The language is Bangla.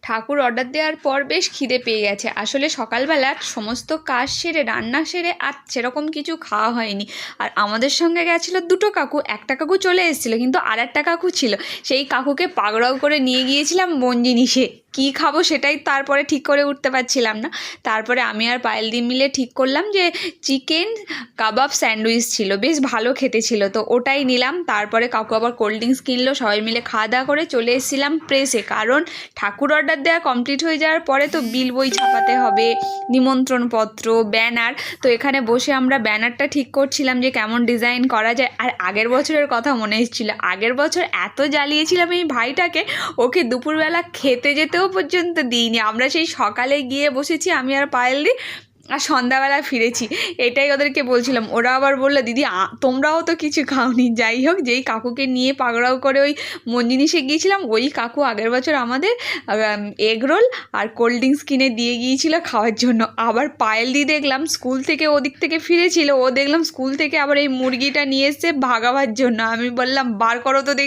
ঠাকুর অর্ডার দেওয়ার পর বেশ খিদে পেয়ে গেছে। আসলে সকালবেলা সমস্ত কাজ সেরে রান্না সেরে আর সেরকম কিছু খাওয়া হয়নি। আর আমাদের সঙ্গে গেছিলো দুটো কাকু, একটা কাকু চলে এসেছিলো কিন্তু আর একটা কাকু ছিল, সেই কাকুকে পাকড়াও করে নিয়ে গিয়েছিলাম মন জিনিসে। কী খাবো সেটাই তারপরে ঠিক করে উঠতে পারছিলাম না। তারপরে আমি আর পায়েল দি মিলে ঠিক করলাম যে চিকেন কাবাব স্যান্ডউইচ ছিল, বেশ ভালো খেতে ছিল, তো ওটাই নিলাম। তারপরে কাকু আবার কোল্ড ড্রিঙ্কস কিনলো, সবাই মিলে খাওয়া দাওয়া করে চলে এসেছিলাম প্রেসে, কারণ ঠাকুর অর্ডার দেওয়া কমপ্লিট হয়ে যাওয়ার পরে তো বিল বই ছাপাতে হবে, নিমন্ত্রণপত্র, ব্যানার। তো এখানে বসে আমরা ব্যানারটা ঠিক করছিলাম যে কেমন ডিজাইন করা যায়। আর আগের বছরের কথা মনে এসেছিলো, আগের বছর এত জ্বালিয়েছিলাম এই ভাইটাকে, ওকে দুপুরবেলা খেতে যেতেও পর্যন্ত দিইনি। আমরা সেই সকালে গিয়ে বসেছি আমি আর পায়েল দি, আর সন্ধ্যাবেলা ফিরেছি। এটাই ওদেরকে বলছিলাম। ওরা আবার বললো, দিদি তোমরাও তো কিছু খাওনি। যাই হোক, যেই কাকুকে নিয়ে পাকড়াও করে ওই মন জিনিসে গিয়েছিলাম, ওই কাকু আগের বছর আমাদের এগ রোল আর কোল্ড ড্রিঙ্কস কিনে দিয়ে গিয়েছিল খাওয়ার জন্য। আবার পায়েল দি দেখলাম স্কুল থেকে ওদিক থেকে ফিরেছিল, ও দেখলাম স্কুল থেকে আবার এই মুরগিটা নিয়ে এসছে ভাগাবার জন্য। আমি বললাম, বার করো তো দেখি।